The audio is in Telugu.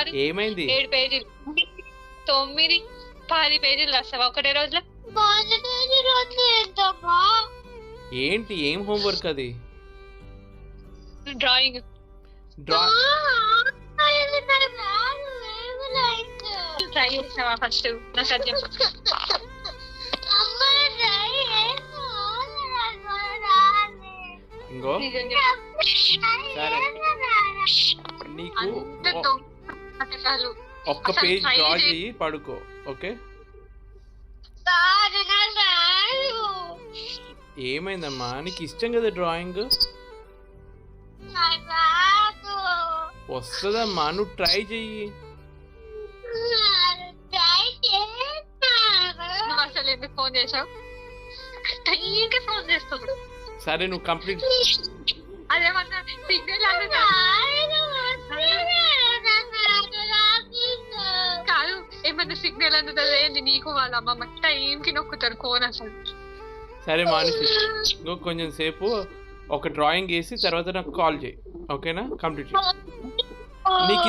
కాదు ఏమైంది? 7 పేజీలు 9 10 పేజీలు రాస్తావా ఒకటే రోజులో? ఏంటి ఏం హోంవర్క్ అది? డ్రాయింగ్ ట్రై చేసినావా ఫస్ట్? నాకు అది చెప్పు. ఇంకో నిజం చెప్పు. సరే నీకు అంత దొంగ నాటకాలు. ఒక్క అసలు పేజ్ try డ్రా చేయి. చేయి పడుకో. ఓకే ఏమైందమ్మా? నీకు ఇష్టం కదా డ్రాయింగ్? వస్తుందమ్మా, నువ్వు ట్రై చెయ్యి. నువ్వు అసలు ఎందుకు ఫోన్ చేసావు? టైంకి ఫోన్ చేస్తాడు. సరే నువ్వు కంప్లీట్. అదేమన్నా సిగ్నల్ కాదు, ఏమన్నా సిగ్నల్ అందుతుంది ఏంది నీకు? వాళ్ళ అమ్మమ్మ టైంకి నొక్కుతారు ఫోన్ అసలు. సరే మానేసి ఇంకో కొంచెం సేపు ఒక డ్రాయింగ్ వేసి తర్వాత నాకు కాల్ చేయి. ఓకేనా? కంప్లీట్ చేయి. నీకు